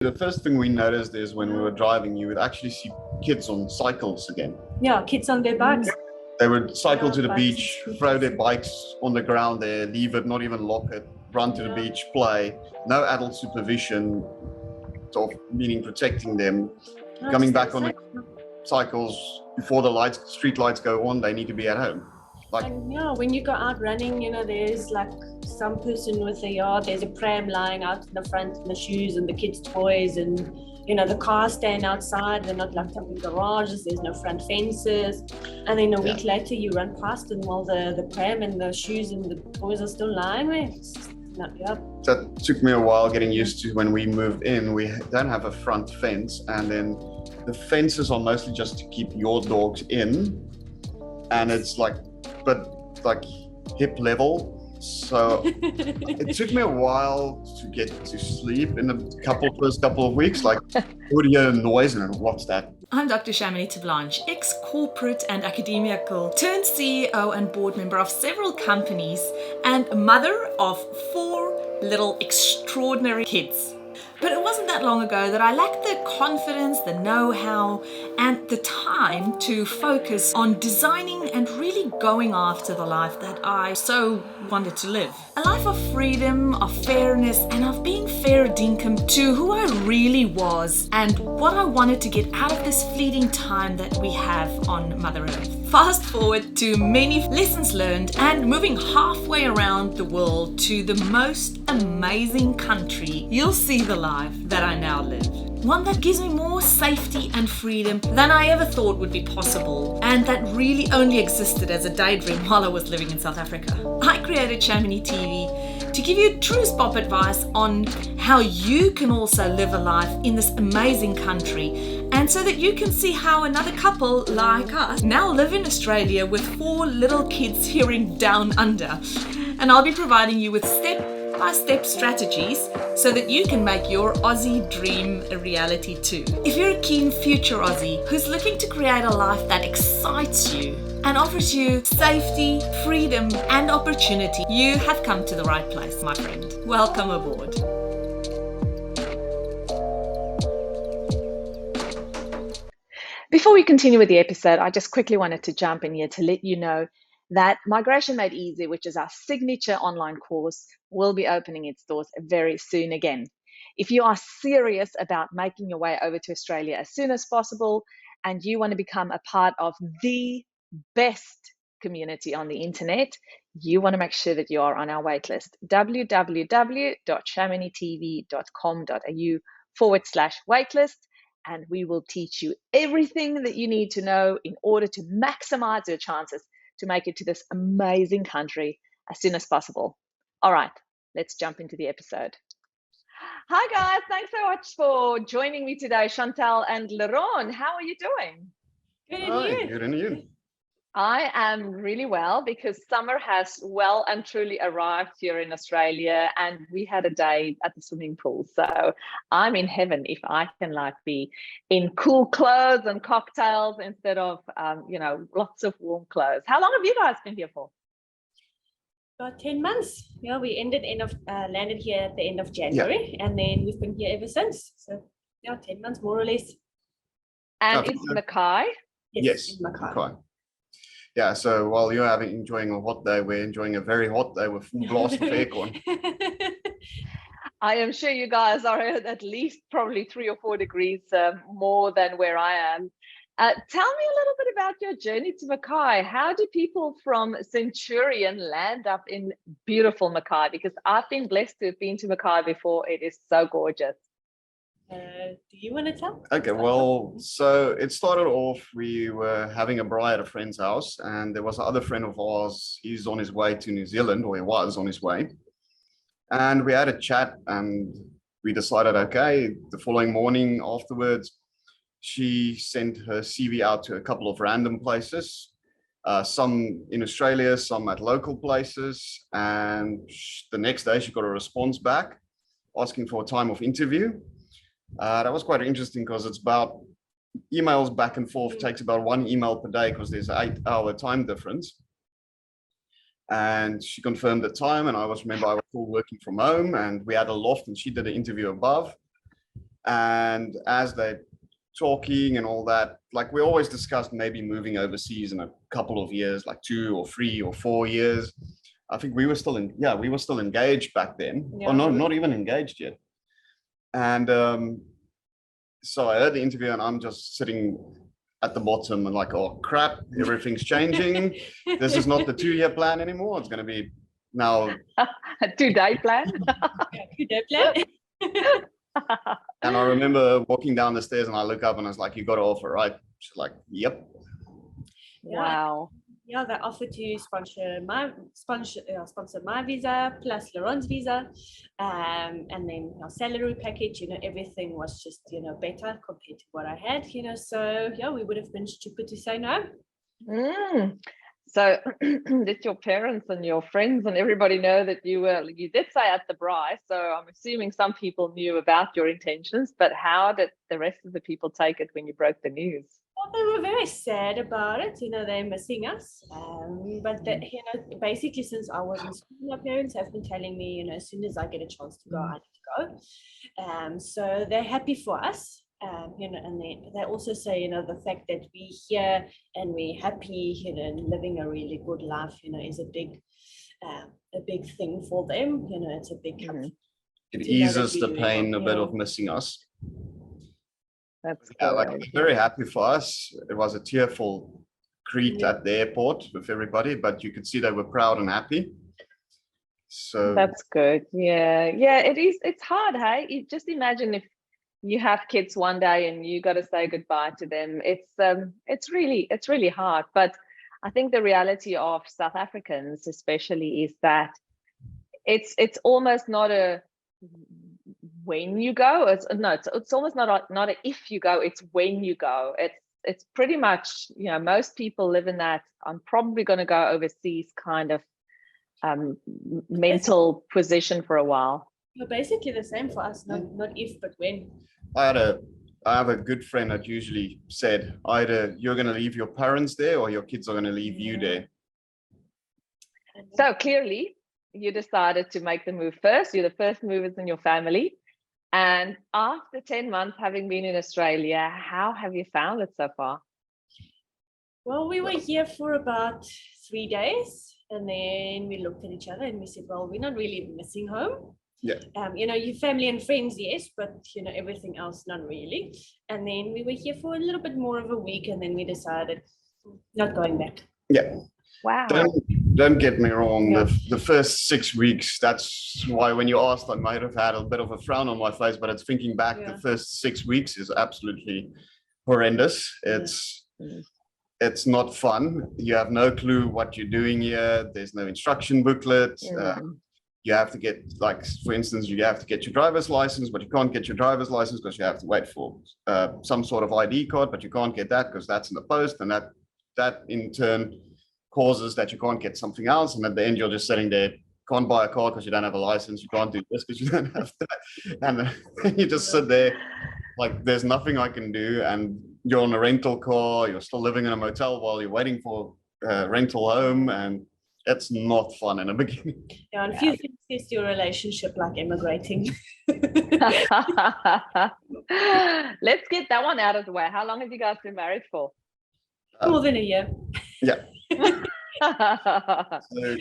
The first thing we noticed is when we were driving, you would actually see kids on cycles again. Yeah, kids on their bikes. They would cycle to the bikes beach, throw their bikes on the ground there, leave it, not even lock it, run to the beach, play. No adult supervision, sort of meaning protecting them. Coming back on the cycles before the street lights go on, they need to be at home. And yeah, when you go out running, there's like some person with a yard, there's a pram lying out in the front, and the shoes and the kids' toys, and the cars stand outside, they're not locked up in garages, there's no front fences. And then a week later you run past them while the pram and the shoes and the toys are still lying there. That took me a while getting used to. When we moved in, we don't have a front fence, and then the fences are mostly just to keep your dogs in, and it's like hip level. So it took me a while to get to sleep in the first couple of weeks. Like, would hear a noise and what's that? I'm Dr. Shamini Tablanche, ex-corporate and academical turned CEO and board member of several companies and mother of 4 little extraordinary kids. But it wasn't that long ago that I lacked the confidence, the know-how, and the time to focus on designing and really going after the life that I so wanted to live. A life of freedom, of fairness, and of being fair dinkum to who I really was and what I wanted to get out of this fleeting time that we have on Mother Earth. Fast forward to many lessons learned and moving halfway around the world to the most amazing country, you'll see the life that I now live. One that gives me more safety and freedom than I ever thought would be possible, and that really only existed as a daydream while I was living in South Africa. I created Shamini TV to give you true spot advice on how you can also live a life in this amazing country, and so that you can see how another couple like us now live in Australia with 4 little kids here in Down Under. And I'll be providing you with step-by-step strategies so that you can make your Aussie dream a reality too. If you're a keen future Aussie who's looking to create a life that excites you and offers you safety, freedom, and opportunity, you have come to the right place, my friend. Welcome aboard. Before we continue with the episode, I just quickly wanted to jump in here to let you know that Migration Made Easy, which is our signature online course, will be opening its doors very soon again. If you are serious about making your way over to Australia as soon as possible and you want to become a part of the best community on the internet, you want to make sure that you are on our waitlist. www.shaminitv.com.au/waitlist. And we will teach you everything that you need to know in order to maximize your chances to make it to this amazing country as soon as possible. All right, let's jump into the episode. Hi guys, thanks so much for joining me today, Chantelle and Leron. How are you doing? Good, and you? I am really well because summer has well and truly arrived here in Australia, and we had a day at the swimming pool. So I'm in heaven if I can be in cool clothes and cocktails instead of, lots of warm clothes. How long have you guys been here for? About 10 months. Yeah, we landed here at the end of January, and then we've been here ever since. So 10 months more or less. And it's Mackay? Yes, Mackay. Yeah, so while you're enjoying a hot day, we're enjoying a very hot day with full blast of aircon. I am sure you guys are at least probably 3 or 4 degrees more than where I am. Tell me a little bit about your journey to Mackay. How do people from Centurion land up in beautiful Mackay? Because I've been blessed to have been to Mackay before. It is so gorgeous. Do you want to tell? Okay, well, so it started off, we were having a braai at a friend's house, and there was another friend of ours. He's on his way to New Zealand, or he was on his way. And we had a chat, and we decided, okay, the following morning afterwards, she sent her CV out to a couple of random places, some in Australia, some at local places. And the next day she got a response back asking for a time of interview. That was quite interesting because it's about emails back and forth, takes about 1 email per day because there's an 8-hour time difference. And she confirmed the time, and I was still working from home, and we had a loft and she did an interview above. And as they're talking and all that, like we always discussed maybe moving overseas in a couple of years, like 2 or 3 or 4 years. I think we were still engaged back then. Yeah. Or no, not even engaged yet. And so I heard the interview and I'm just sitting at the bottom and like, oh crap, everything's changing. This is not the 2-year plan anymore. It's going to be now A 2-day plan. Good plan. And I remember walking down the stairs and I look up and I was like, you got an offer, right? She's like, yep. Wow. Yeah, they offered to sponsor my visa plus Leron's visa, and then our salary package. Everything was just better compared to what I had. So yeah, we would have been stupid to say no. So did your parents and your friends and everybody know that you did say at the braai, so I'm assuming some people knew about your intentions, but how did the rest of the people take it when you broke the news? Well, they were very sad about it. They're missing us. But basically, since I was in school, my parents have been telling me, as soon as I get a chance to go, I need to go. So they're happy for us. And they also say, the fact that we're here and we're happy, and living a really good life, is a big thing for them. It's a big comfort. It eases the pain a bit of missing us. That's very happy for us. It was a tearful greet at the airport with everybody, but you could see they were proud and happy. So that's good. Yeah, it is. It's hard, hey? You just imagine if you have kids one day and you got to say goodbye to them. It's really hard. But I think the reality of South Africans, especially, is that it's almost not a when you go. It's almost not a if you go. It's when you go. It's pretty much most people live in that I'm probably going to go overseas kind of mental position for a while. Basically the same for us. Not if, but when. I have a good friend that usually said either you're going to leave your parents there or your kids are going to leave you there. So clearly you decided to make the move first. You're the first movers in your family. And after 10 months having been in Australia, how have you found it so far? Well, we were here for about 3 days and then we looked at each other and we said, well, we're not really missing home. Yeah. Your family and friends, yes, but everything else, not really. And then we were here for a little bit more of a week, and then we decided not going back. Yeah. Wow. Don't get me wrong. Yeah. The first 6 weeks, that's why when you asked, I might have had a bit of a frown on my face, but it's thinking back, the first 6 weeks is absolutely horrendous. It's not fun. You have no clue what you're doing here. There's no instruction booklet. You have to get, like, for instance, you have to get your driver's license, but you can't get your driver's license because you have to wait for some sort of ID card, but you can't get that because that's in the post, and that in turn causes that you can't get something else, and at the end you're just sitting there, can't buy a car because you don't have a license, you can't do this because you don't have that, and you just sit there like there's nothing I can do, and you're on a rental car, you're still living in a motel while you're waiting for a rental home, and it's not fun in the beginning. Yeah, and few things is your relationship like immigrating. Let's get that one out of the way. How long have you guys been married for? More than a year. Yeah. So,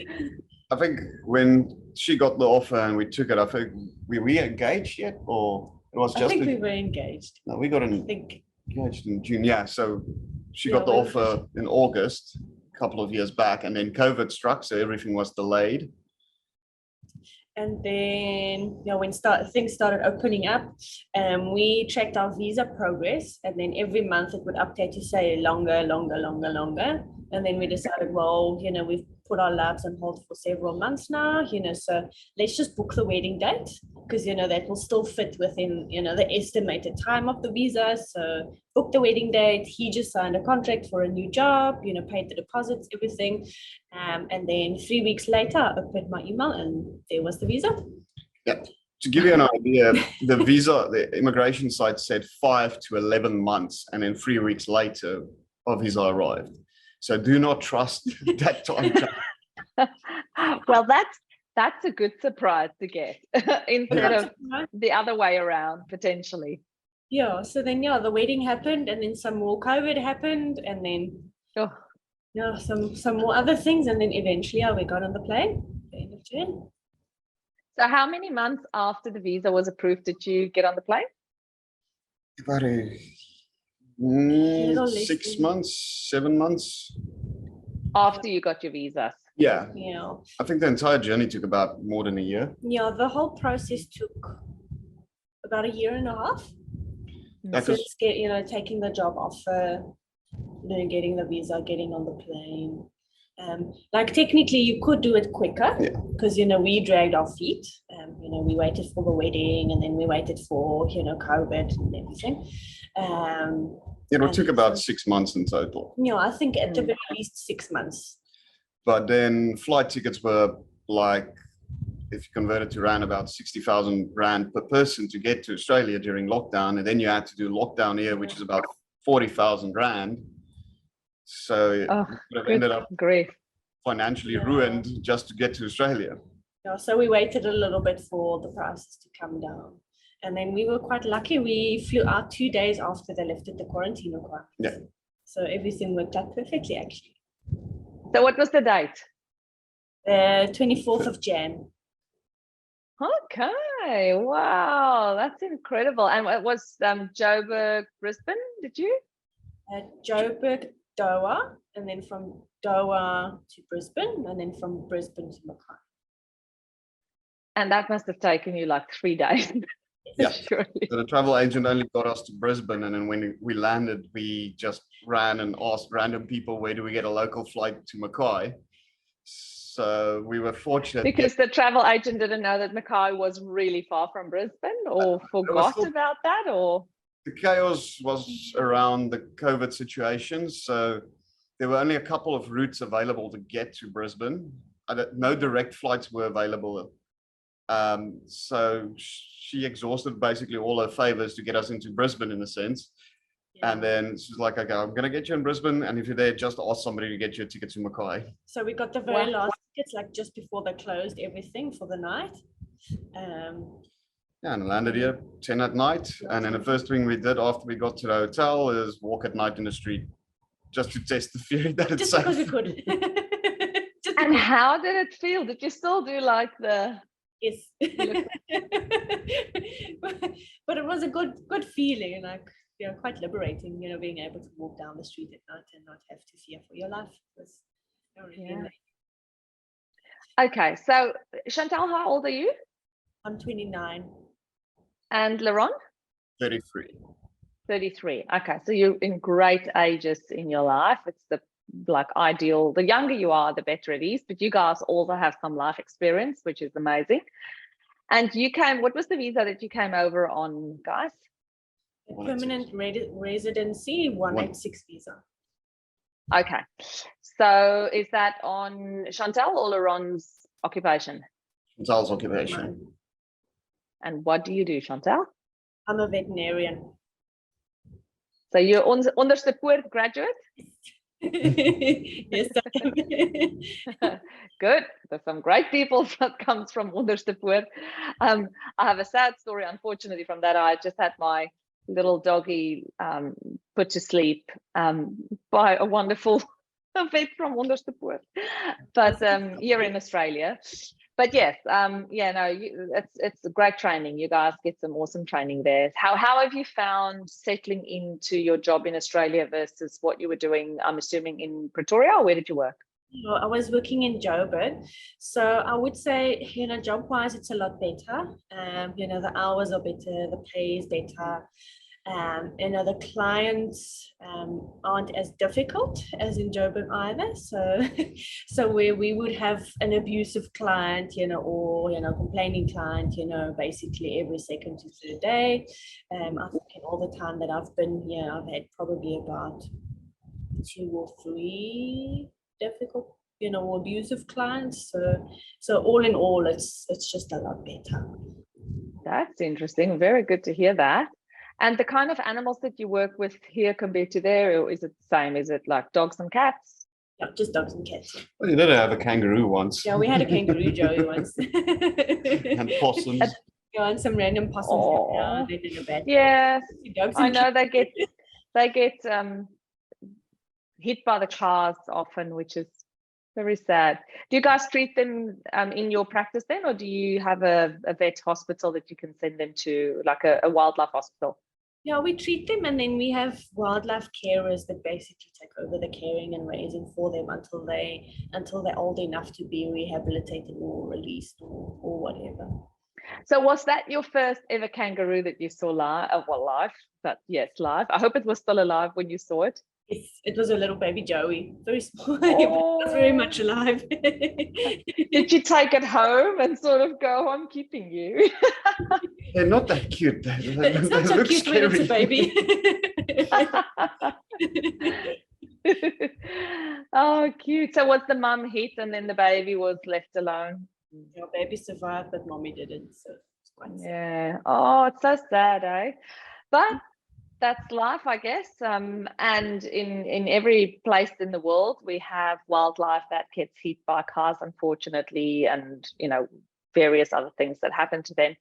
I think when she got the offer and we took it, I think were we engaged yet, or it was just? I think we were engaged. No, we got engaged in June. Yeah, so she got the offer in August, couple of years back, and then COVID struck, so everything was delayed. And then when things started opening up, we tracked our visa progress, and then every month it would update to say longer, and then we decided, well, we've put our lives on hold for several months now, so let's just book the wedding date, because that will still fit within the estimated time of the visa. So booked the wedding date. He just signed a contract for a new job, paid the deposits, everything, and then 3 weeks later I opened my email and there was the visa. Yeah, to give you an idea, the immigration site said 5 to 11 months, and then 3 weeks later our visa arrived. So do not trust that time. Well, that's a good surprise to get instead of the other way around, potentially. Yeah, so then the wedding happened, and then some more COVID happened, and then Oh, some more other things, and then eventually we got on the plane the end of June. so how many months after the visa was approved did you get on the plane? About Little less 6 than- months, 7 months. After you got your visas? Yeah, Yeah, I think the entire journey took about more than a year. yeah, the whole process took about a year and a half. That So was it's taking the job offer, getting the visa, getting on the plane. Like technically you could do it quicker because we dragged our feet. We waited for the wedding, and then we waited for COVID and everything. it took about 6 months in total. I think at the very least 6 months. But then flight tickets were like, if you convert it to around about 60,000 rand per person to get to Australia during lockdown, and then you had to do lockdown here, which is about 40,000 rand. So it would have ended up grief. financially ruined just to get to Australia. Yeah, so we waited a little bit for the prices to come down. And then we were quite lucky. We flew out 2 days after they lifted the quarantine requirements. Yeah. So everything worked out perfectly, actually. So what was the date? 24th of Jan. Okay, wow, that's incredible. And it was Joburg, Brisbane, did you? Joburg, Doha, and then from Doha to Brisbane, and then from Brisbane to Mackay. And that must have taken you like 3 days. Yeah. Surely. So the travel agent only got us to Brisbane, and then when we landed, we just ran and asked random people, where do we get a local flight to Mackay? So we were fortunate. Because the travel agent didn't know that Mackay was really far from Brisbane, or forgot about that, or? The chaos was around the COVID situation. So there were only a couple of routes available to get to Brisbane. No direct flights were available. So she exhausted basically all her favors to get us into Brisbane in a sense. Yeah. And then she's like, okay, I'm going to get you in Brisbane. And if you're there, just ask somebody to get you a ticket to Mackay. So we got the very last tickets, like just before they closed everything for the night. Yeah, and landed here 10 at night. And then the first thing we did after we got to the hotel is walk at night in the street just to test the theory that it's safe. Just because we could. And how did it feel? Did you still do like the... Yes. But it was a good feeling, like, quite liberating, being able to walk down the street at night and not have to fear for your life. It was really amazing. Okay, so Chantelle, how old are you? I'm 29. And Leron? 33. 33. Okay, so you're in great ages in your life. It's the ideal. The younger you are, the better it is. But you guys also have some life experience, which is amazing. And you came. What was the visa that you came over on, guys? A permanent residency 186 visa. Okay, so is that on Chantelle or Leron's occupation? Chantelle's occupation. And what do you do, Chantelle? I'm a veterinarian. So you're Onderste Poort graduate? Yes, I am. Good. There's some great people that comes from Onderste Poort. I have a sad story, unfortunately, from that. I just had my little doggy put to sleep by a wonderful vet from Onderste Poort, but here in Australia. But yes, it's a great training. You guys get some awesome training there. How have you found settling into your job in Australia versus what you were doing, I'm assuming, in Pretoria, or where did you work? I was working in Joburg. So I would say, job-wise, it's a lot better. The hours are better, the pay is better. The clients aren't as difficult as in Joburg either. So where we would have an abusive client, or complaining client, basically every second to third day. I think in all the time that I've been here, I've had probably about 2 or 3 difficult, or abusive clients. So all in all, it's just a lot better. That's interesting. Very good to hear that. And the kind of animals that you work with here compared to there, or is it the same? Is it like dogs and cats? Yeah, just dogs and cats. Well, you did have a kangaroo once. Yeah, we had a kangaroo Joey once. And possums. Yeah, and some random possums Oh, now then in a bad yes, dogs I and know they get hit by the cars often, which is very sad. Do you guys treat them in your practice then, or do you have a vet hospital that you can send them to, like a wildlife hospital? Yeah, we treat them, and then we have wildlife carers that basically take over the caring and raising for them until they're old enough to be rehabilitated or released or whatever. So was that your first ever kangaroo that you saw live? Well, live, but yes, live. I hope it was still alive when you saw it. It was a little baby Joey, very small, Oh. but very much alive. Did you take it home and sort of go, I'm keeping you? They're not that cute. It's not They so look cute when it's a scary. baby. Oh, cute. So was the mum hit and then the baby was left alone? Your baby survived, but mommy didn't. So it's quite sad. Yeah. Oh, it's so sad, eh? But that's life, I guess. And in every place in the world, we have wildlife that gets hit by cars, unfortunately, and various other things that happen to them.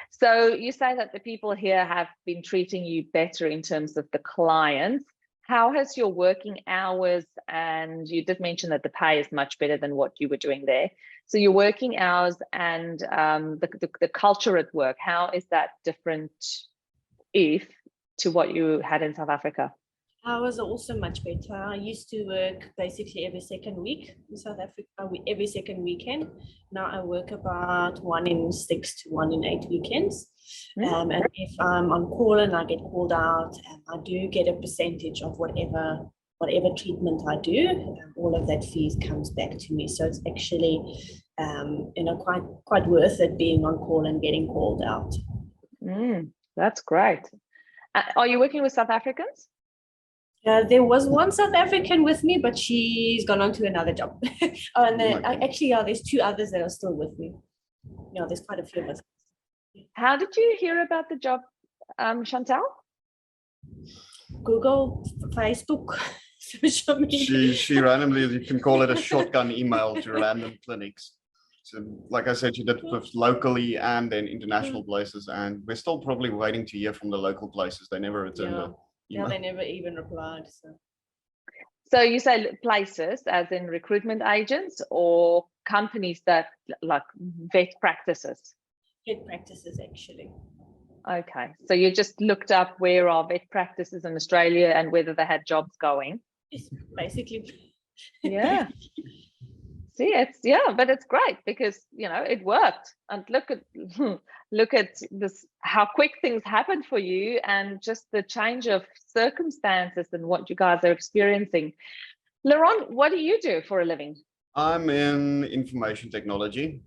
So you say that the people here have been treating you better in terms of the clients. How has your working hours, and you did mention that the pay is much better than what you were doing there. So your working hours and the culture at work, how is that different to what you had in South Africa? Hours are also much better. I used to work basically every second week in South Africa, every second weekend. Now I work about 1 in 6 to 1 in 8 weekends. And if I'm on call and I get called out, I do get a percentage of whatever treatment I do. All of that fees comes back to me. So it's actually quite worth it being on call and getting called out. That's great. Are you working with South Africans? There was one South African with me, but she's gone on to another job. There's 2 others that are still with me. There's quite a few of us. How did you hear about the job, Chantelle? Google, Facebook, social media. She randomly, you can call it a shotgun email to random clinics. So, like I said, she did both locally and then international places, and we're still probably waiting to hear from the local places. They never returned the email. Yeah, they never even replied. So you say places, as in recruitment agents or companies that like vet practices? Vet practices, actually. Okay, so you just looked up where are vet practices in Australia and whether they had jobs going? Yes, basically. Yeah. See, but it's great because it worked. And look at this, how quick things happened for you, and just the change of circumstances and what you guys are experiencing. Leron, what do you do for a living? I'm in information technology.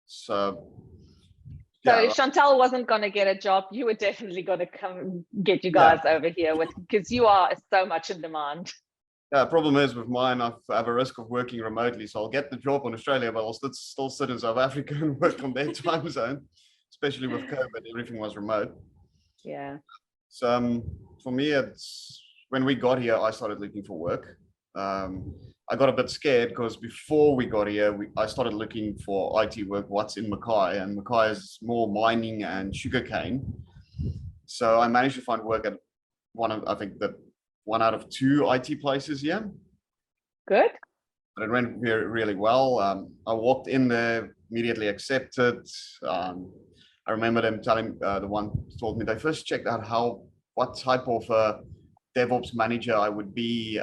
So if Chantelle wasn't going to get a job, you were definitely going to come get you guys over here because you are so much in demand. Yeah, problem is with mine, I have a risk of working remotely. So I'll get the job in Australia, but I'll still sit in South Africa and work on their time zone, especially with COVID, everything was remote. Yeah. So for me, it's when we got here, I started looking for work. I got a bit scared because before we got here, I started looking for IT work, what's in Mackay, and Mackay is more mining and sugarcane. So I managed to find work at one out of 2 IT places here. Good. But it went really well. I walked in there, immediately accepted. I remember them telling, the one told me they first checked out what type of DevOps manager I would be.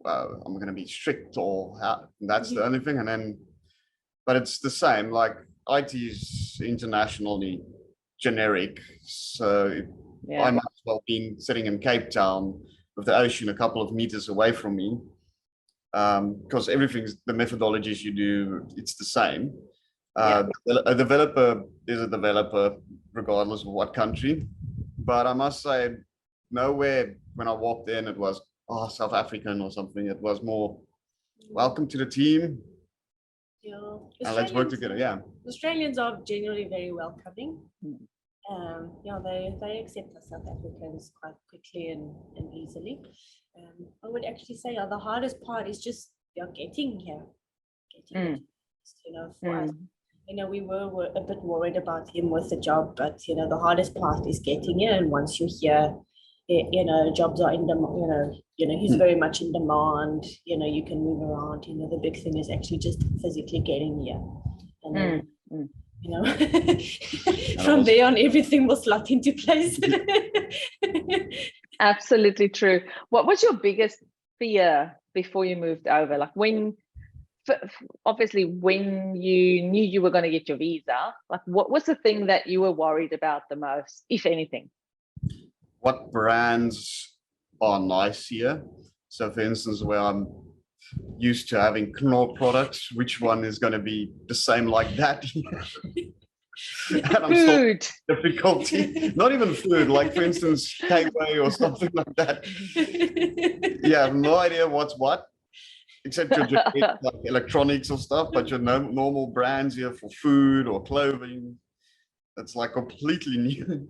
I'm going to be strict or how, that's the only thing. But it's the same, like IT is internationally generic. So I might as well be sitting in Cape Town with the ocean a couple of meters away from me, because everything's the methodologies you do, it's the same. A developer is a developer regardless of what country. But I must say, nowhere when I walked in it was South African or something. It was more welcome to the team. Yeah, and let's work together. Yeah, Australians are generally very welcoming. They accept us South Africans quite quickly and easily. I would actually say the hardest part is just getting here, for us. we were a bit worried about him with the job, but the hardest part is getting here. And once you're here, jobs are in demand. He's very much in demand. You can move around. The big thing is actually just physically getting here, and then from there on, everything will slot into place. Absolutely true. What was your biggest fear before you moved over? Like obviously when you knew you were going to get your visa, like what was the thing that you were worried about the most, if anything? What brands are nice here? So for instance, where I'm used to having Knorr products, which one is going to be the same like that? And I'm Food. Difficulty. Not even food, like for instance, K-Way or something like that. Yeah, I have no idea what's what, except your like electronics or stuff, but your normal brands here for food or clothing, that's like completely new.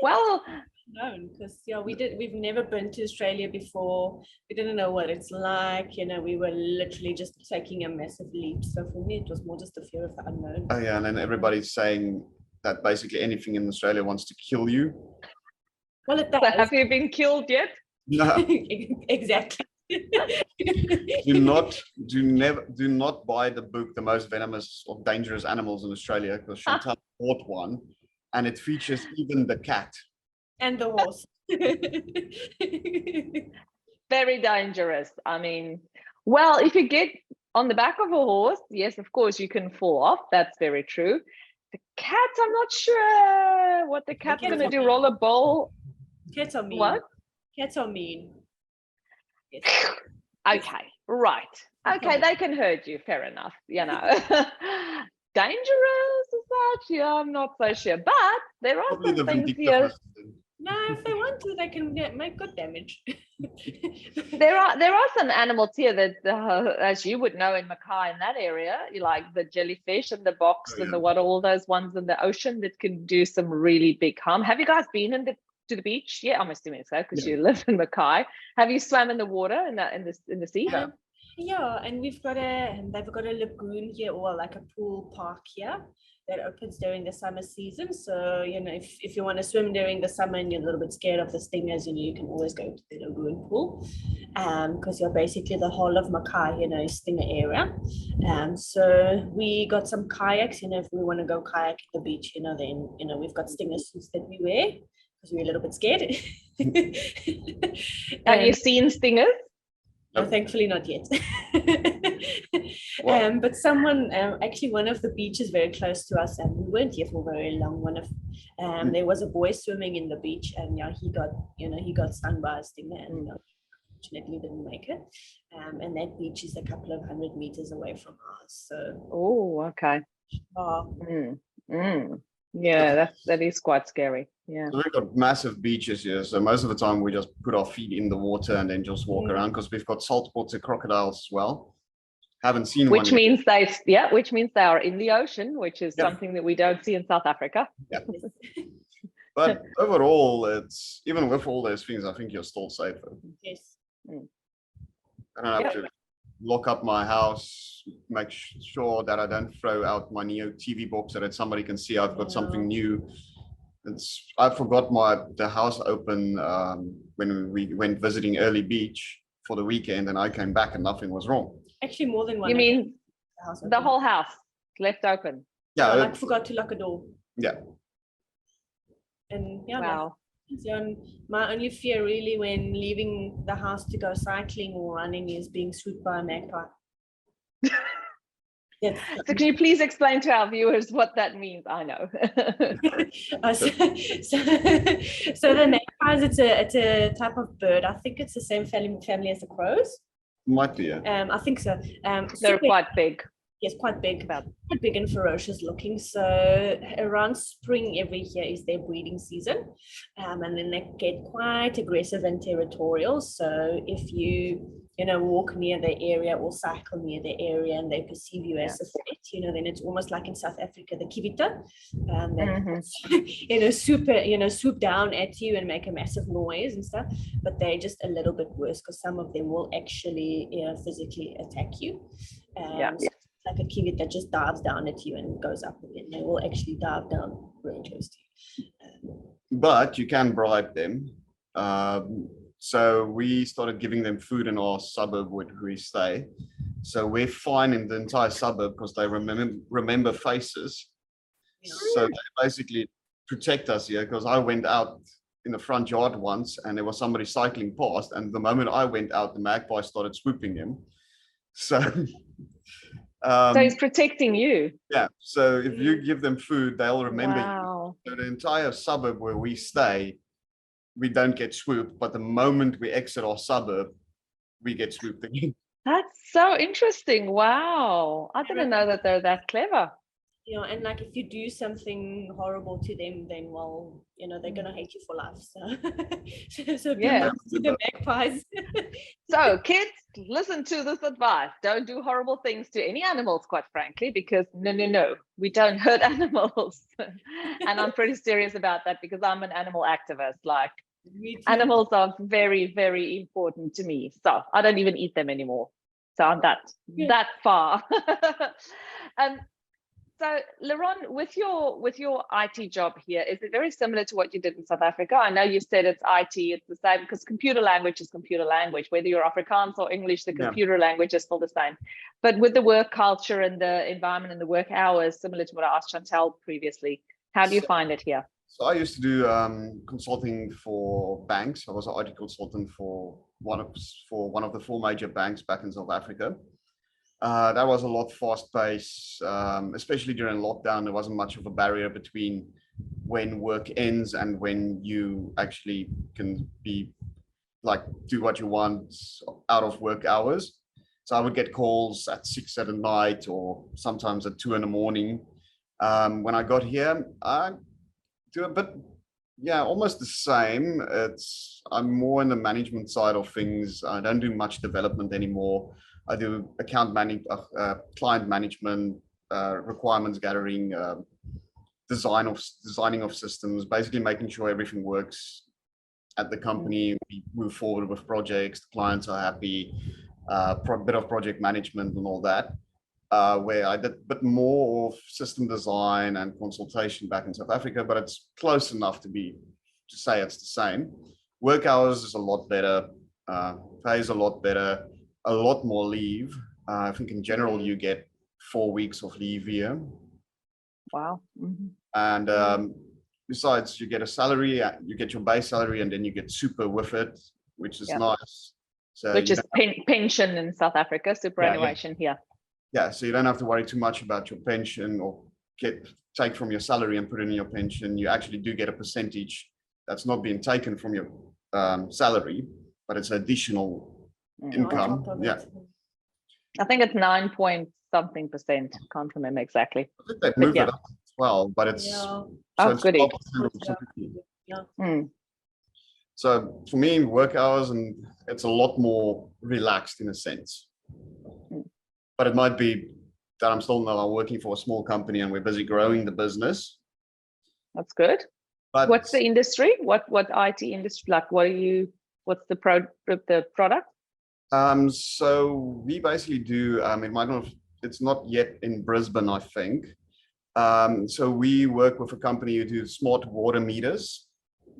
Well, known because we've never been to Australia before. We didn't know what it's like. We were literally just taking a massive leap. So for me, it was more just the fear of the unknown. Oh yeah, and then everybody's saying that basically anything in Australia wants to kill you. Well, it does. So have you been killed yet? No. Exactly. do not buy the book The Most Venomous or Dangerous Animals in Australia, because Chantelle bought one and it features even the cat. And the horse. Very dangerous. I mean, well, if you get on the back of a horse, yes, of course, you can fall off. That's very true. The cats, I'm not sure what the cat's going to do. Roll a ball. Cats are mean. What? Cats are mean. Yes. Okay, right. Okay, they can hurt you. Fair enough. Dangerous as such, yeah, I'm not so sure. But there are Probably some things here. No, if they want to, they can make good damage. There are some animals here that, as you would know, in Mackay, in that area, you like the jellyfish and the box and all those ones in the ocean that can do some really big harm. Have you guys been to the beach? Yeah, I'm assuming so because you live in Mackay. Have you swam in the water in the sea? Yeah, and they've got a lagoon here, or like a pool park here that opens during the summer season. So if you want to swim during the summer and you're a little bit scared of the stingers, you can always go to the lagoon pool, because you're basically the whole of Mackay, is stinger area. So we got some kayaks. If we want to go kayak at the beach, then we've got stinger suits that we wear because we're a little bit scared. Have you seen stingers? No, thankfully not yet. But someone, actually one of the beaches very close to us, and we weren't here for very long. There was a boy swimming in the beach, and he got stung by a stinger, and unfortunately didn't make it. And that beach is a couple of 100 meters away from ours. So. Oh, okay. Yeah, that is quite scary. Yeah. So we've got massive beaches here. So most of the time we just put our feet in the water and then just walk around, because we've got saltwater crocodiles as well. Haven't seen one. Which means they are in the ocean, which is something that we don't see in South Africa. Yeah. But overall, it's even with all those things, I think you're still safer. Yes. I don't have to lock up my house, make sure that I don't throw out my Neo TV box so that somebody can see I've got something new. I forgot the house open when we went visiting Early Beach for the weekend, and I came back and nothing was wrong. Actually, more than one. You mean the whole house left open? Yeah. I forgot to lock a door. Yeah. And wow. My only fear really when leaving the house to go cycling or running is being swooped by a magpie. Yes. So can you please explain to our viewers what that means? I know. So the magpies, it's a type of bird. I think it's the same family as the crows. Might be, yeah. I think so. They're quite big. Yes, quite big and ferocious looking. So around spring every year is their breeding season, and then they get quite aggressive and territorial. So if you walk near the area or cycle near the area and they perceive you as a threat, then it's almost like in South Africa, the kivita, swoop down at you and make a massive noise and stuff. But they're just a little bit worse because some of them will actually physically attack you. like a kiwi that just dives down at you and goes up again. They will actually dive down very close to you. But you can bribe them. So we started giving them food in our suburb where we stay. So we're fine in the entire suburb because they remember faces. Yeah. So they basically protect us here, because I went out in the front yard once and there was somebody cycling past, and the moment I went out, the magpie started swooping him. So So he's protecting you. yeah, so if you give them food, they'll remember you. Wow. So the entire suburb where we stay, we don't get swooped, but the moment we exit our suburb, we get swooped again. That's so interesting. Wow. I didn't know that they're that clever. You know, and like if you do something horrible to them, then well, you know, they're gonna hate you for life. So be Yeah. nice to the magpies. So kids, listen to this advice. Don't do horrible things to any animals, quite frankly, because no, we don't hurt animals. And I'm pretty serious about that because I'm an animal activist. Like, animals are very, very important to me. So I don't even eat them anymore. So I'm that far. So Leron, with your IT job here, is it very similar to what you did in South Africa? I know you said it's IT, it's the same, because computer language is computer language, whether you're Afrikaans or English, the computer language is still the same. But with the work culture and the environment and the work hours, similar to what I asked Chantelle previously, how do you find it here? So I used to do consulting for banks. I was an IT consultant for one of the 4 major banks back in South Africa. That was a lot fast-paced, especially during lockdown. There wasn't much of a barrier between when work ends and when you actually can do what you want out of work hours. So I would get calls at 6 at night or sometimes at 2 in the morning. When I got here, I do a bit, almost the same. I'm more in the management side of things. I don't do much development anymore. I do client management, requirements gathering, designing of systems, basically making sure everything works at the company. We move forward with projects, the clients are happy, bit of project management and all that. Where I did a bit more of system design and consultation back in South Africa, but it's close enough to say it's the same. Work hours is a lot better, pay is a lot better, a lot more leave. I think in general you get 4 weeks of leave here. Wow. Mm-hmm. And besides, you get a salary, you get your base salary, and then you get super with it, which is nice. So which is pension in South Africa, superannuation here. Yeah, so you don't have to worry too much about your pension or take from your salary and put it in your pension. You actually do get a percentage that's not being taken from your salary, but it's additional income. Yeah, I think it's 9-point-something%. Can't remember exactly. I think they've moved it up as well, but it's goody. So for me, work hours, and it's a lot more relaxed in a sense. But it might be that I'm still now working for a small company and we're busy growing the business. That's good. But what's the industry? What IT industry? Like, what's the product? So we basically do, it's not yet in Brisbane, I think. So we work with a company who do smart water meters.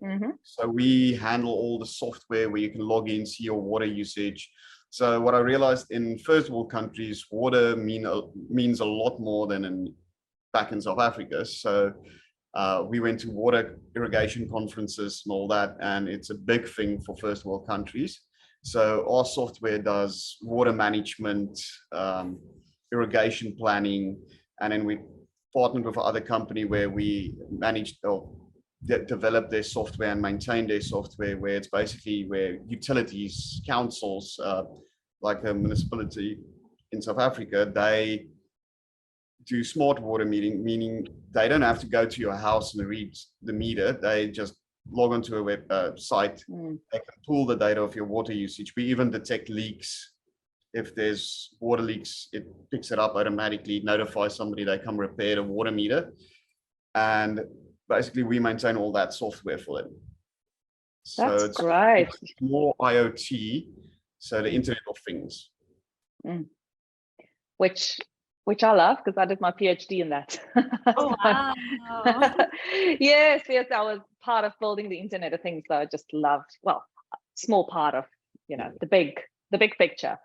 Mm-hmm. So we handle all the software where you can log in, see your water usage. So what I realized in first world countries, water means a lot more than back in South Africa. So we went to water irrigation conferences and all that, and it's a big thing for first world countries. So our software does water management, irrigation planning, and then we partnered with another company where we managed develop their software and maintain their software, where it's basically where utilities, councils, like a municipality in South Africa, they do smart water metering, meaning they don't have to go to your house and read the meter. They just log onto a website. They can pull the data of your water usage. We even detect leaks. If there's water leaks, it picks it up automatically, notifies somebody, they come repair the water meter. And basically we maintain all that software for them. So That's great. It's more IoT, so the Internet of Things. Which which I love because I did my PhD in that. Oh, wow. Yes, I was part of building the Internet of Things, so I just loved, well, small part of, the big picture.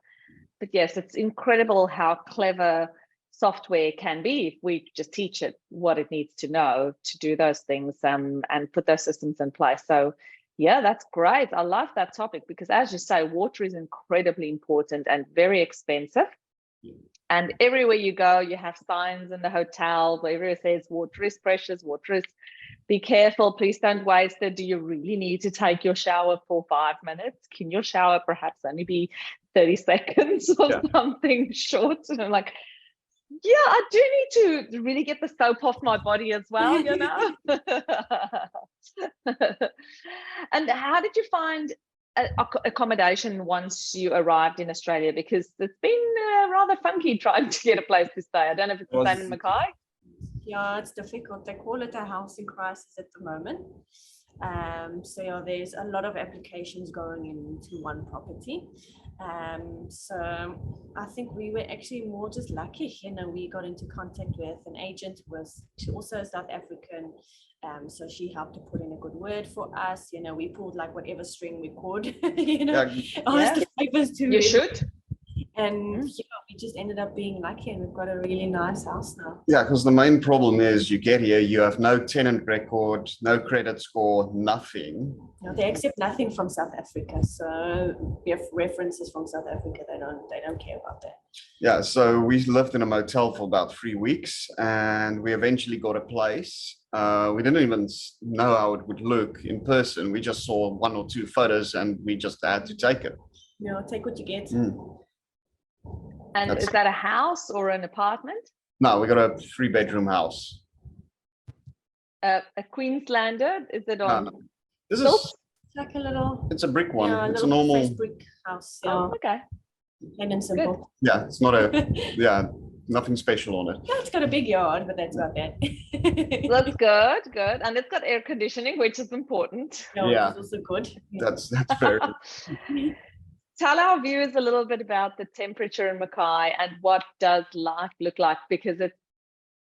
But yes, it's incredible how clever software can be if we just teach it what it needs to know to do those things, and put those systems in place. So yeah, that's great. I love that topic because, as you say, water is incredibly important and very expensive. And everywhere you go, you have signs in the hotel where everywhere says water is precious, water is, be careful, please don't waste it. Do you really need to take your shower for 5 minutes? Can your shower perhaps only be 30 seconds or something short? And I'm like, yeah, I do need to really get the soap off my body as well, And how did you find accommodation once you arrived in Australia? Because it's been rather funky trying to get a place to stay. I don't know if it's the same in Mackay. Yeah, it's difficult. They call it a housing crisis at the moment. So yeah, there's a lot of applications going into one property. So I think we were actually more just lucky. We got into contact with an agent who was also South African. So she helped to put in a good word for us. We pulled like whatever string we could, asked the favors to. You should. And we just ended up being lucky, and we've got a really nice house now. Yeah, because the main problem is you get here, you have no tenant record, no credit score, nothing. No, they accept nothing from South Africa. So we have references from South Africa. They don't care about that. Yeah, so we lived in a motel for about 3 weeks, and we eventually got a place. We didn't even know how it would look in person. We just saw 1 or 2 photos, and we just had to take it. Take what you get. And is that a house or an apartment? No, we got a 3-bedroom house. A Queenslander? Is it on? No. This is like a little. It's a brick one. Yeah, it's a normal fresh brick house. Yeah. Oh, okay. Plain and simple. Good. Yeah, it's not nothing special on it. Yeah, it's got a big yard, but that's about that. That's good. And it's got air conditioning, which is important. Yeah, it's also good. That's very good. Tell our viewers a little bit about the temperature in Mackay and what does life look like, because it's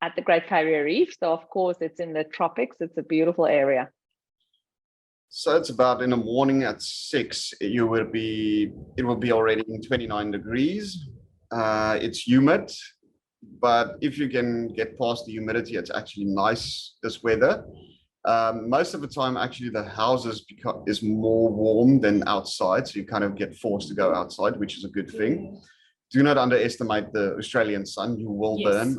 at the Great Barrier Reef. So of course it's in the tropics. It's a beautiful area. So it's about in the morning at 6, it will be already in 29 degrees. It's humid, but if you can get past the humidity, it's actually nice this weather. Most of the time, actually, the houses is more warm than outside, so you kind of get forced to go outside, which is a good thing. Do not underestimate the Australian sun; you will burn.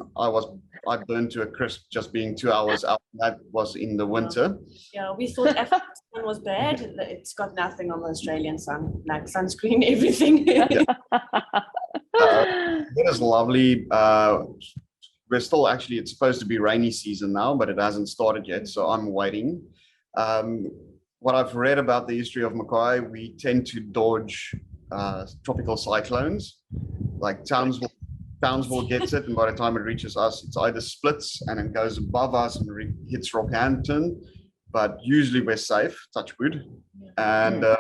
I burned to a crisp just being 2 hours out. That was in the winter. Yeah, we thought African sun was bad. It's got nothing on the Australian sun, like sunscreen, everything. It is lovely. We're still actually, it's supposed to be rainy season now, but it hasn't started yet, so I'm waiting. What I've read about the history of Mackay, we tend to dodge tropical cyclones. Like Townsville gets it, and by the time it reaches us, it's either splits and it goes above us and hits Rockhampton, but usually we're safe, touch wood. And the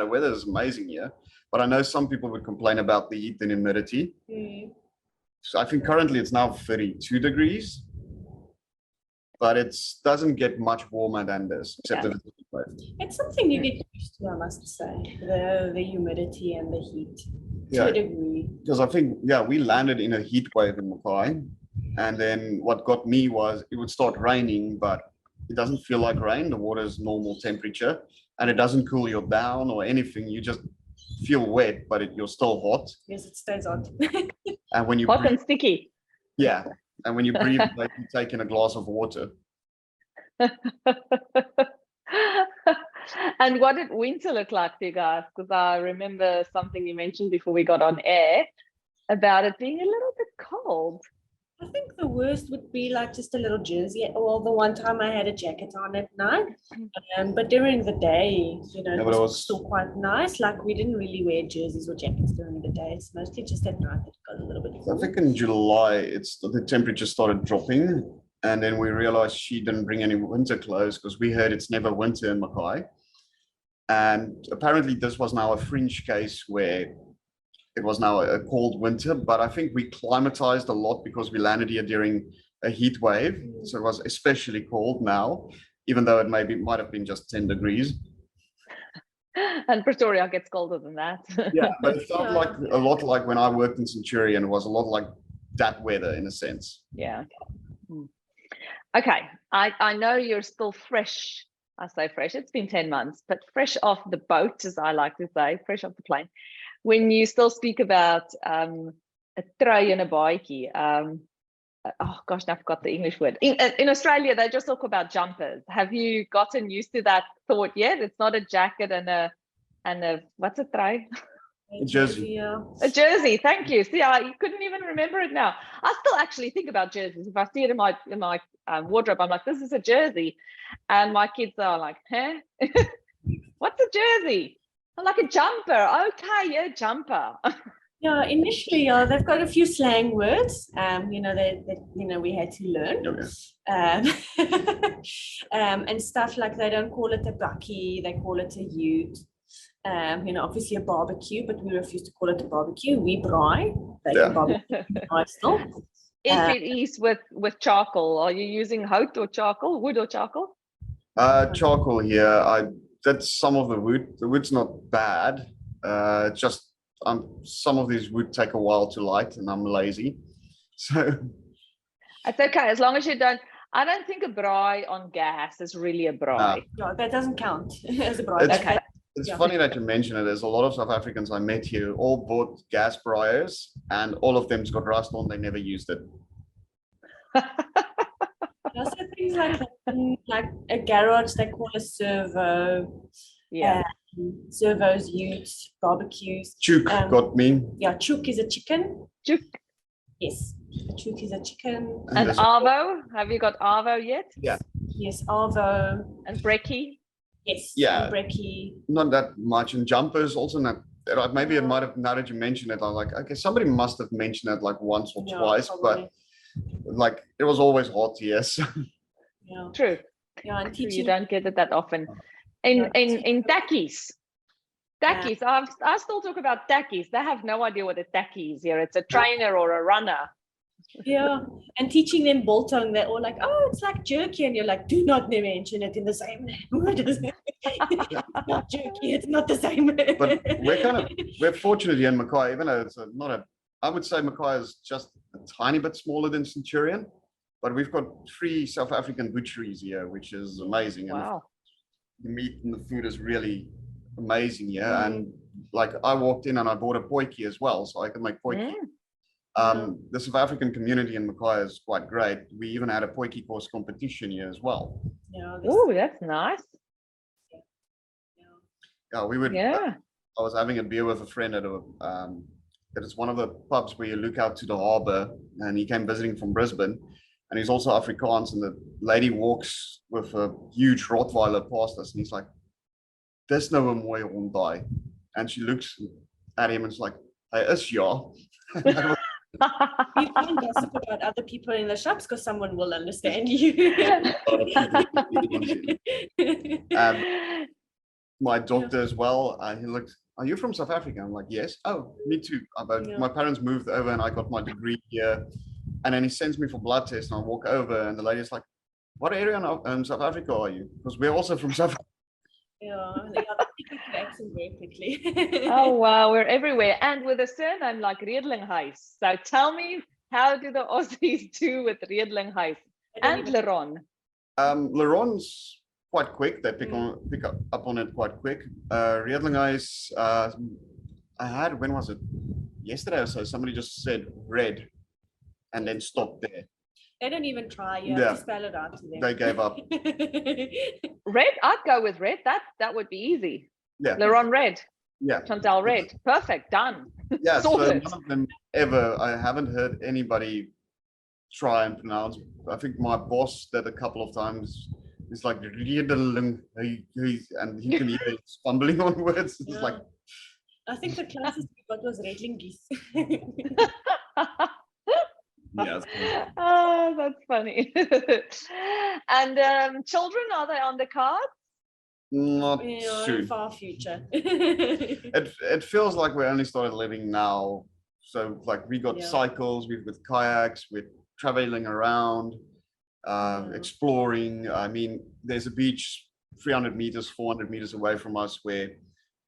weather is amazing here, but I know some people would complain about the heat and humidity. So I think currently it's now 32 degrees, but it doesn't get much warmer than this, except if it's It's something you get used to, I must say, the humidity and the heat to a degree. Because I think, we landed in a heat wave in Mackay, and then what got me was it would start raining, but it doesn't feel like rain. The water is normal temperature, and it doesn't cool you down or anything. You just feel wet, but you're still hot. Yes, it stays hot. And when you hot and sticky. Yeah, and when you breathe, like you take in a glass of water. And what did winter look like for you guys? Because I remember something you mentioned before we got on air about it being a little bit cold. I think the worst would be like just a little jersey. Well, the one time I had a jacket on at night, but during the day, it was still quite nice. Like we didn't really wear jerseys or jackets during the day. It's mostly just at night that it got a little bit cold. I think in July, the temperature started dropping, and then we realized she didn't bring any winter clothes because we heard it's never winter in Mackay. And apparently this was now a fringe case where it was now a cold winter, but I think we climatized a lot because we landed here during a heat wave. So it was especially cold now, even though it might have been just 10 degrees. And Pretoria gets colder than that. Yeah, but it felt Yeah. like a lot like when I worked in Centurion. It was a lot like that weather in a sense. Yeah. Okay. I know you're still fresh. I say fresh, it's been 10 months, but fresh off the boat, as I like to say, fresh off the plane. When you still speak about a trui and a baadjie, oh gosh, I forgot the English word. In Australia, they just talk about jumpers. Have you gotten used to that thought yet? It's not a jacket and a what's a trui? A jersey. Yeah. A jersey. Thank you. See, I couldn't even remember it now. I still actually think about jerseys. If I see it in my wardrobe, I'm like, this is a jersey, and my kids are like, huh? What's a jersey? I'm like, a jumper. Okay, yeah, jumper. Yeah, initially, they've got a few slang words. You know, that we had to learn. And stuff like they don't call it a bakkie, they call it a ute. You know, obviously a barbecue, but we refuse to call it a barbecue. We braai. They can barbecue still. If it is with charcoal, are you using hout or charcoal, wood or charcoal? Charcoal here. That's some of the wood. The wood's not bad. Just some of these would take a while to light, and I'm lazy. So it's okay as long as you don't. I don't think a braai on gas is really a braai. No, that doesn't count as a braai. Okay. It's funny that you mention it. There's a lot of South Africans I met here all bought gas braaiers, and all of them's got rust on. They never used it. Also things like a garage they call a servo. Yeah. Servos, utes, barbecues. Chook got me. Yeah, chook is a chicken. Chook. Yes, chook is a chicken. And arvo, have you got arvo yet? Yeah. Yes, arvo. And brekkie? Yes. Yeah. And brekkie. Not that much. And jumpers also not. Maybe it might have, now that you mention it, I'm like, okay, somebody must have mentioned it like once or twice, probably. But like it was always hot, yes. Yeah. True. Yeah, and True. teaching. You don't get it that often. In takkies. Takkies. I still talk about takkies. They have no idea what a takkie is here. It's a trainer or a runner. Yeah, and teaching them biltong, they're all like, oh, it's like jerky, and you're like, do not mention it in the same word. It's not jerky, it's not the same. But we're fortunate here in Mackay, even though it's I would say Mackay is just a tiny bit smaller than Centurion, but we've got 3 South African butcheries here, which is amazing. Wow. And the meat and the food is really amazing here. And like I walked in and I bought a potjie as well, so I can make potjie. The South African community in Mackay is quite great. We even had a potjie course competition here as well. Yeah, Oh, that's nice. Yeah, we would. Yeah. I was having a beer with a friend at it is one of the pubs where you look out to the harbour, and he came visiting from Brisbane, and he's also Afrikaans, and the lady walks with a huge Rottweiler past us, and he's like, "Dis nou 'n mooi hond daai," and she looks at him and is like, "Hy is ja." You can't gossip about other people in the shops because someone will understand you. My doctor as well, he looked, "Are you from South Africa?" I'm like, "Yes." "Oh, me too. My parents moved over and I got my degree here." And then he sends me for blood tests, and I walk over and the lady's like, "What area in South Africa are you?" Because we're also from South Africa. Yeah, they pick up the accent very quickly. Oh wow, we're everywhere, and with a surname like Redelinghuys. So tell me, how do the Aussies do with Redelinghuys and Leron? Leron's quite quick. They pick up on it quite quick. Redelinghuys, I had, when was it? Yesterday or so, somebody just said red and then stopped there. They don't even try. You have to spell it out to them. They gave up. Red? I'd go with red. That would be easy. Yeah. Leron red. Yeah. Chantelle red. Perfect. Done. Yeah. So Sorted. none of them ever. I haven't heard anybody try and pronounce. I think my boss did a couple of times. It's like Redelinghuys, and he can hear he's fumbling on words. It's like. I think the closest we got was Redelinghuys. Yes. Oh, that's funny. And children, are they on the cards? Not In soon. far future. It feels like we only started living now. So like we got Yeah. cycles, we've got kayaks, we're traveling around, exploring. I mean, there's a beach 300 meters, 400 meters away from us where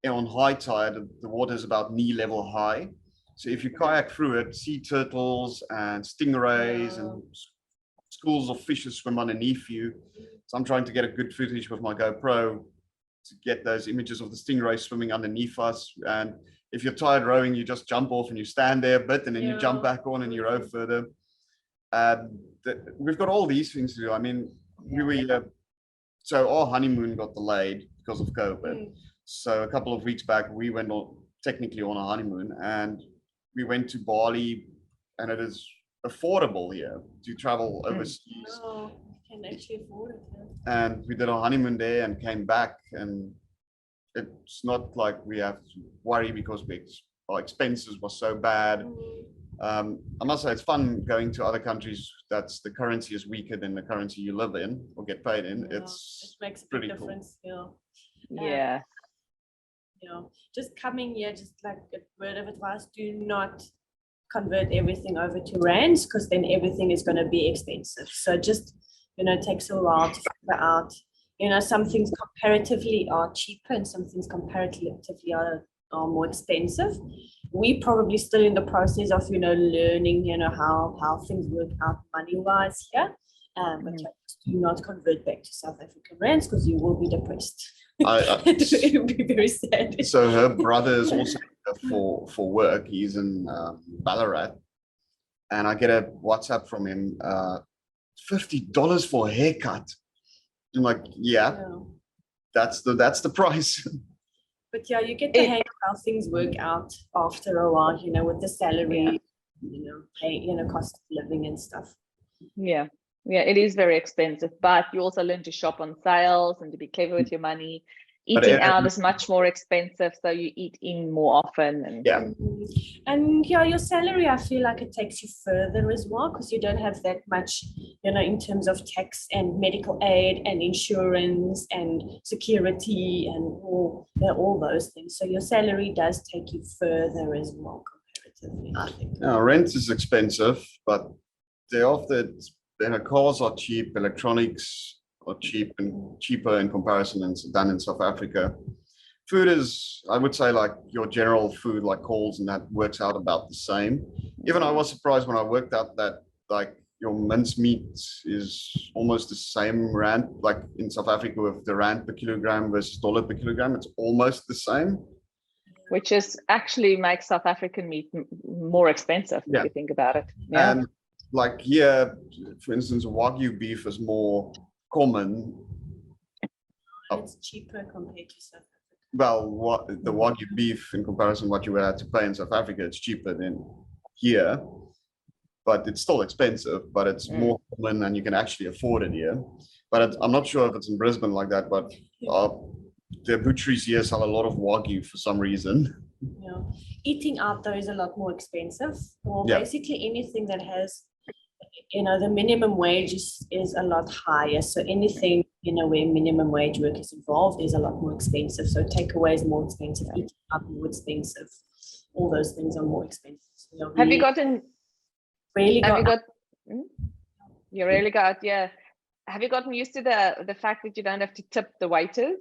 on high tide, the water is about knee level high. So if you kayak through it, sea turtles and stingrays and schools of fishes swim underneath you. So I'm trying to get a good footage with my GoPro to get those images of the stingrays swimming underneath us. And if you're tired rowing, you just jump off and you stand there a bit and then you jump back on and you row further. We've got all these things to do. I mean, so our honeymoon got delayed because of COVID. So a couple of weeks back, we went technically on a honeymoon, and we went to Bali, and it is affordable here to travel overseas. Oh, can actually afford it. And we did our honeymoon there and came back, and it's not like we have to worry because our expenses were so bad. I must say it's fun going to other countries that's the currency is weaker than the currency you live in or get paid in. It It's makes a big pretty difference. Yeah. Just coming here, just like a word of advice, do not convert everything over to rands, because then everything is going to be expensive. So just, it takes a while to figure out, some things comparatively are cheaper and some things comparatively are more expensive. We probably still in the process of, learning, how things work out money-wise here. But do not convert back to South African rands, because you will be depressed. It will be very sad. So her brother is also for work. He's in Ballarat, and I get a WhatsApp from him, $50 for a haircut. I'm like, that's the price. But you get the hang of how things work out after a while, with the salary, pay, cost of living and stuff. Yeah, it is very expensive, but you also learn to shop on sales and to be clever with your money. Eating out is much more expensive, so you eat in more often. And your salary, I feel like it takes you further as well, because you don't have that much, in terms of tax and medical aid and insurance and security and all those things. So your salary does take you further as well, comparatively, I think. Rent is expensive, but cars are cheap, electronics are cheaper in comparison than in South Africa. Food is, I would say, like your general food, like Coles, and that works out about the same. Even I was surprised when I worked out that like your mincemeat is almost the same rand, like in South Africa with the rand per kilogram versus dollar per kilogram, it's almost the same. Which is actually makes South African meat more expensive if you think about it. Yeah. And like here, for instance, Wagyu beef is more common. It's cheaper compared to South Africa. Well, the Wagyu beef in comparison to what you would have to pay in South Africa, it's cheaper than here, but it's still expensive, but it's more common and you can actually afford it here. But I'm not sure if it's in Brisbane like that, but the butcheries here sell a lot of Wagyu for some reason. Eating out though is a lot more expensive. Well, basically anything that has, the minimum wage is a lot higher. So anything, where minimum wage work is involved is a lot more expensive. So takeaway is more expensive, eating out more expensive. All those things are more expensive. So have you gotten used to the fact that you don't have to tip the waiters?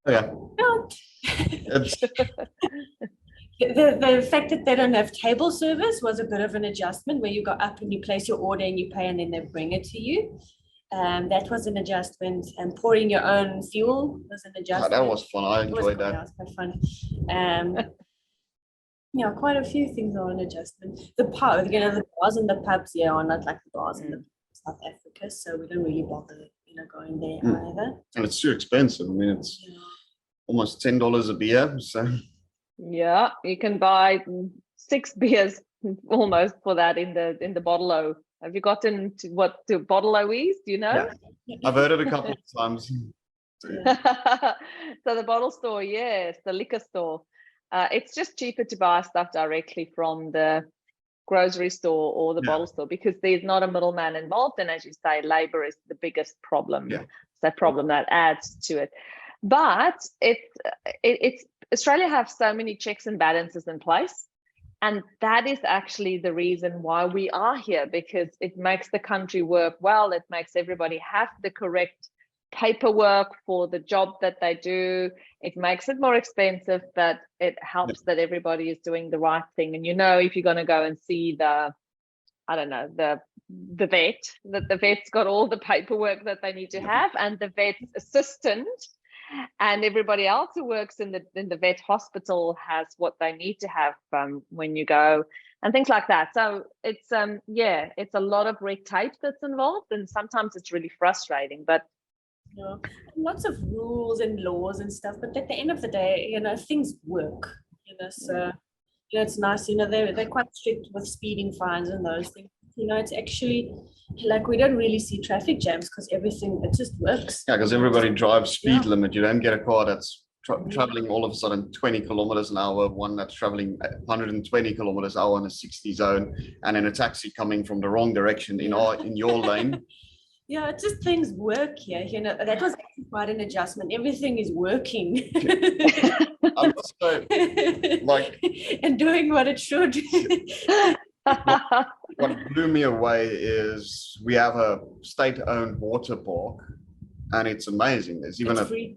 Yeah. The fact that they don't have table service was a bit of an adjustment, where you go up and you place your order and you pay and then they bring it to you. That was an adjustment, and pouring your own fuel was an adjustment. That was fun. I enjoyed that. That was quite fun. Quite a few things are an adjustment. The pub, the bars and the pubs here are not like the bars in South Africa, so we don't really bother, going there either. And it's too expensive. I mean, it's almost $10 a beer. So yeah, you can buy 6 beers almost for that in the bottle-o. Have you gotten to what the bottle-o is? Do you know? Yeah. I've heard it a couple of times. So the bottle store, yes, the liquor store. It's just cheaper to buy stuff directly from the grocery store or the bottle store, because there's not a middleman involved. And as you say, labor is the biggest problem. It's that problem that adds to it. But it's Australia have so many checks and balances in place. And that is actually the reason why we are here, because it makes the country work well. It makes everybody have the correct paperwork for the job that they do. It makes it more expensive, but it helps that everybody is doing the right thing. And if you're going to go and see the vet, that the vet's got all the paperwork that they need to have, and the vet's assistant and everybody else who works in the vet hospital has what they need to have when you go, and things like that. So it's it's a lot of red tape that's involved, and sometimes it's really frustrating. But lots of rules and laws and stuff. But at the end of the day, things work. So it's nice. They're quite strict with speeding fines and those things. It's actually like we don't really see traffic jams because it just works. Yeah, because everybody drives speed limit. You don't get a car that's traveling all of a sudden 20 kilometers an hour, one that's traveling 120 kilometers an hour in a 60 zone, and then a taxi coming from the wrong direction in your lane. Yeah, it's just things work here. That was actually quite an adjustment. Everything is working. I'm also and doing what it should. What blew me away is we have a state-owned water park, and it's amazing. There's even free,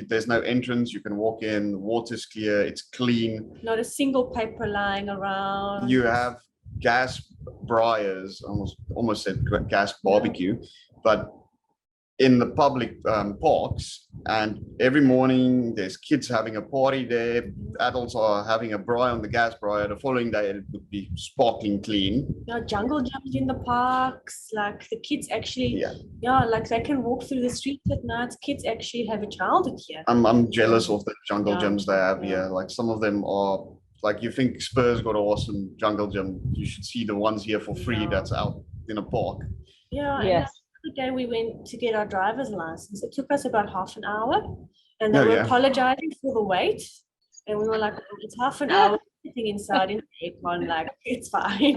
there's no entrance. You can walk in. The water's clear. It's clean. Not a single paper lying around. You have gas bryers. Almost said gas barbecue, but in the public parks, and every morning there's kids having a party there. Adults are having a braai on the gas bryer. The following day it would be sparkling clean. Jungle gyms in the parks, like the kids actually like they can walk through the streets at night. Kids actually have a childhood here. I'm jealous of the jungle gyms they have here. Like some of them are like, you think Spurs got an awesome jungle gym, you should see the ones here for free that's out in a park. Yes. The day we went to get our driver's license, it took us about half an hour, and they were apologizing for the wait, and we were like, it's half an hour sitting inside in the aircon, like it's fine.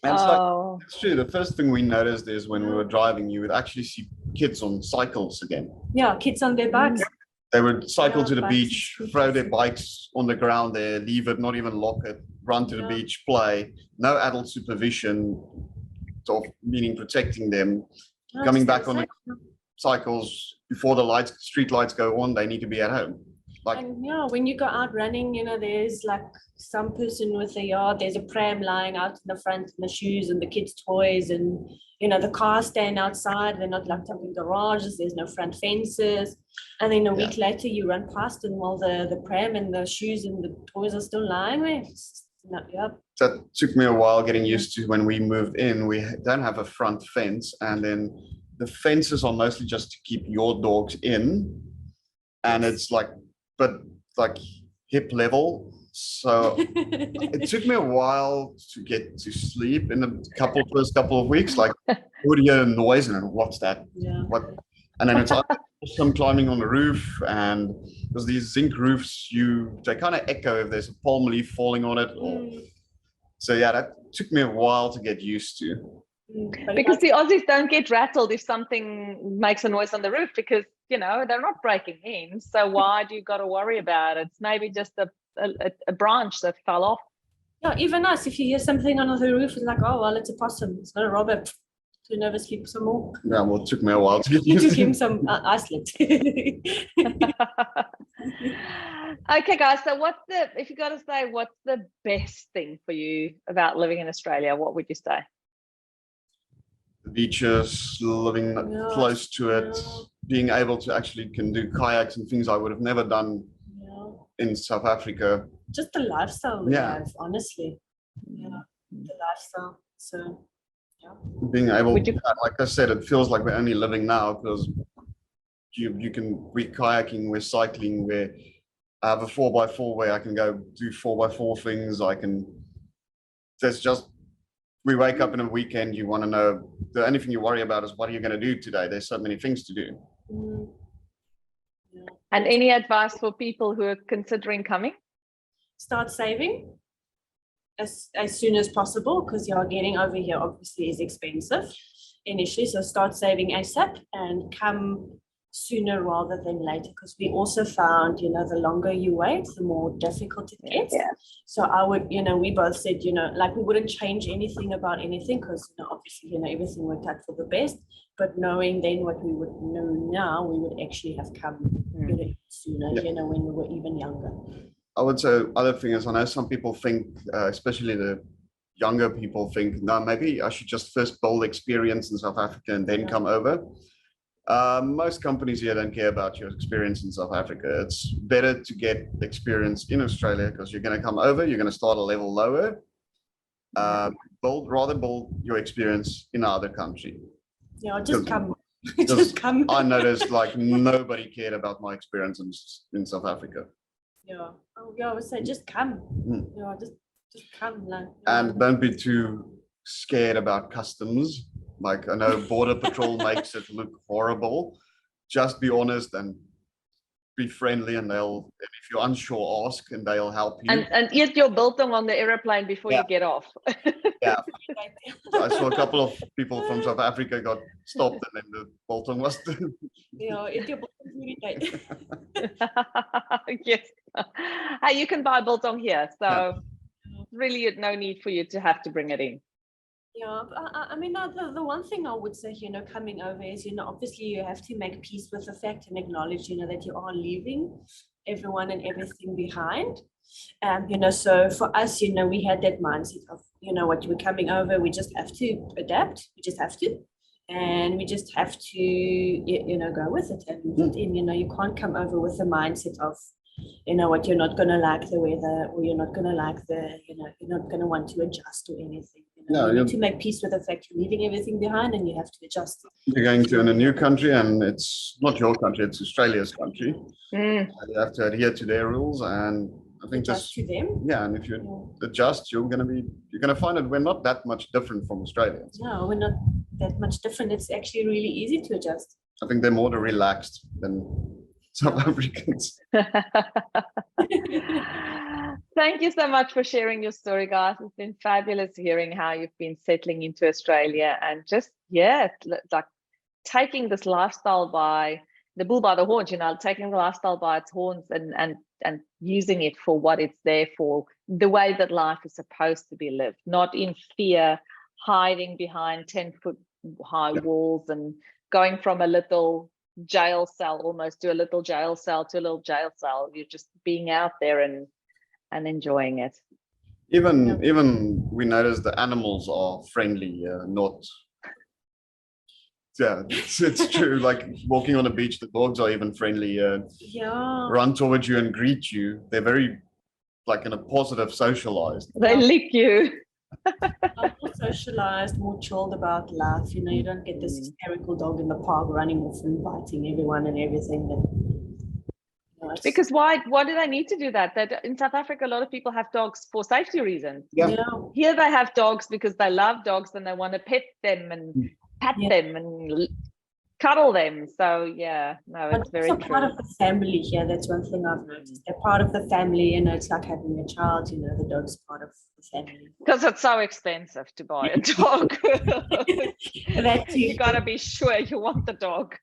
It's true. The first thing we noticed is when we were driving, you would actually see kids on cycles again. Kids on their bikes. They would cycle to the beach, throw their bikes on the ground there, leave it, not even lock it, run to the beach, play. No adult supervision, meaning protecting them. Coming back on the cycles before the street lights go on, they need to be at home. And when you go out running, there's like some person with a yard, there's a pram lying out in the front, and the shoes and the kids' toys, and the cars stand outside. They're not locked up in garages. There's no front fences. And then a week later, you run past them while the pram and the shoes and the toys are still lying there. That took me a while getting used to. When we moved in, we don't have a front fence, and then the fences are mostly just to keep your dogs in, and it's like hip level. So it took me a while to get to sleep in the first couple of weeks. Like, you would hear a noise and what's that? What? And then it's some climbing on the roof, and there's these zinc roofs. They kind of echo if there's a palm leaf falling on it. So that took me a while to get used to. Because the Aussies don't get rattled if something makes a noise on the roof, because they're not breaking in. So why do you got to worry about it? It's maybe just a branch that fell off. Even us, if you hear something on the roof, it's like, oh well, it's a possum, it's not a robber. Too nervous, sleep some more. Yeah, well, it took me a while to get used to. Took him some isolate. Okay, guys. So, if you got to say, what's the best thing for you about living in Australia? What would you say? The beaches, living close to it, being able to actually can do kayaks and things I would have never done in South Africa. Just the lifestyle we have, honestly. The lifestyle. So. Being able like I said, it feels like we're only living now because we're kayaking, we're cycling, I have a 4x4 where I can go do 4x4 things. We wake up in a weekend, you want to know, the only thing you worry about is what are you going to do today? There's so many things to do. And any advice for people who are considering coming? Start saving as soon as possible, because getting over here obviously is expensive. initially. So start saving ASAP and come sooner rather than later, because we also found, the longer you wait, the more difficult it gets. Yeah. So I would, we both said, like we wouldn't change anything about anything, because, obviously, everything worked out for the best. But knowing then what we would know now, we would actually have come sooner, when we were even younger. I would say other thing is, I know some people think, especially the younger people think, no, maybe I should just first build experience in South Africa and then come over. Most companies here don't care about your experience in South Africa. It's better to get experience in Australia, because you're going to come over, you're going to start a level lower. Build your experience in another country. Yeah, just come. Just come. I noticed like nobody cared about my experience in South Africa. Yeah. Oh, yeah. I would say just come. Just come. Like, and don't be too scared about customs. Like, I know Border Patrol makes it look horrible. Just be honest and be friendly, and if you're unsure, ask and they'll help you. And eat your biltong on the airplane before you get off. Yeah. I saw a couple of people from South Africa got stopped, and then the biltong was eat your biltong really great. Yes. Hey, you can buy biltong here, so really no need for you to have to bring it in. Yeah, I mean, the one thing I would say, coming over is, obviously you have to make peace with the fact and acknowledge, that you are leaving everyone and everything behind. So for us, we had that mindset of, what we're coming over, we just have to adapt. We just have to. And we just have to, go with it and fit in. You can't come over with the mindset of, what you're not going to like the weather, or you're not going to like you're not going to want to adjust or anything. You need to make peace with the fact you're leaving everything behind, and you have to adjust. You're going to in a new country, and it's not your country, it's Australia's country. You have to adhere to their rules, and I think adjust to them. Yeah, and if you adjust, you're gonna find that we're not that much different from Australians. No, we're not that much different. It's actually really easy to adjust. I think they're more relaxed than South Africans. Thank you so much for sharing your story, guys. It's been fabulous hearing how you've been settling into Australia, and just like taking this lifestyle by the bull by the horns, taking the lifestyle by its horns and using it for what it's there for, the way that life is supposed to be lived, not in fear, hiding behind 10-foot high walls and going from a little jail cell almost to a little jail cell to a little jail cell. You're just being out there and enjoying it. Even we notice the animals are friendly, not. Yeah, it's true. Like walking on a beach, the dogs are even friendly. Run towards you and greet you. They're very, like, in a positive, socialized. They lick you. More socialized, more chilled about life. You don't get this hysterical dog in the park running off and biting everyone and everything. Because why do they need to do that? That in South Africa, a lot of people have dogs for safety reasons. Here they have dogs because they love dogs and they want to pet them and pat them and cuddle them. So it's very true. Part of the family here. That's one thing I've noticed. They're part of the family, it's like having a child. The dog's part of the family. Because it's so expensive to buy a dog. You gotta be sure you want the dog.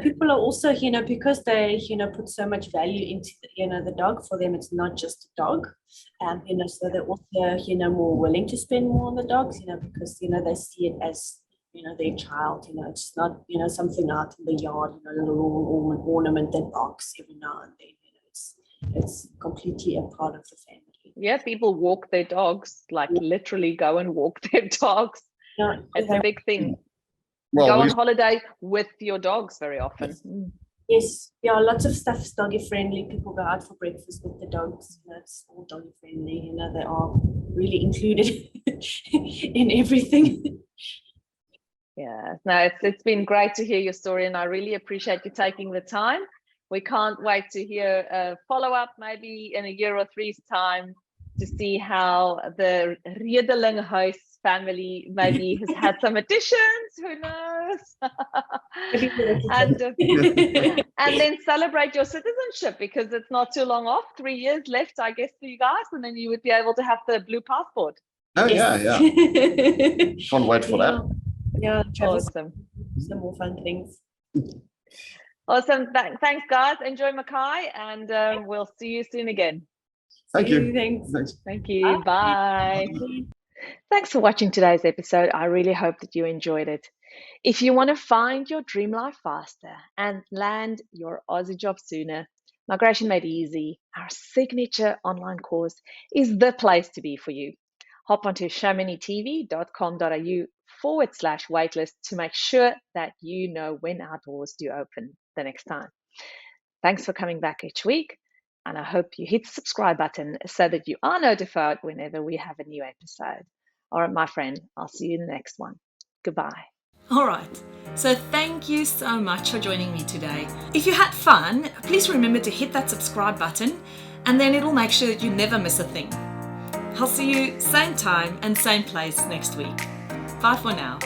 People are also, because they, put so much value into, the dog. For them, it's not just a dog. So they're also, more willing to spend more on the dogs, because, they see it as, their child. It's not, something out in the yard, a little ornament that barks every now and then. It's completely a part of the family. Yeah, people walk their dogs, like literally go and walk their dogs. It's a big thing. Go on holiday with your dogs very often. Yes, lots of stuff is doggy friendly. People go out for breakfast with the dogs. It's all doggy friendly. They are really included in everything. Yeah, no, it's been great to hear your story, and I really appreciate you taking the time. We can't wait to hear a follow-up, maybe in a year or three's time, to see how the Redelinghuys family maybe has had some additions, who knows? and then celebrate your citizenship, because it's not too long off, 3 years left, I guess, for you guys, and then you would be able to have the blue passport. Oh, yeah. Can't wait for that. Yeah, travel Awesome. some more fun things. Awesome. Thanks, guys. Enjoy Mackay, and we'll see you soon again. Thank you. Thanks. Thank you. Bye. Thanks for watching today's episode. I really hope that you enjoyed it. If you want to find your dream life faster and land your Aussie job sooner, Migration Made Easy, our signature online course, is the place to be for you. Hop onto showmanytv.com.au/waitlist to make sure that you know when our doors do open the next time. Thanks for coming back each week, and I hope you hit the subscribe button so that you are notified whenever we have a new episode. All right, my friend, I'll see you in the next one. Goodbye. All right, so thank you so much for joining me today. If you had fun, please remember to hit that subscribe button, and then it'll make sure that you never miss a thing. I'll see you same time and same place next week. Bye for now.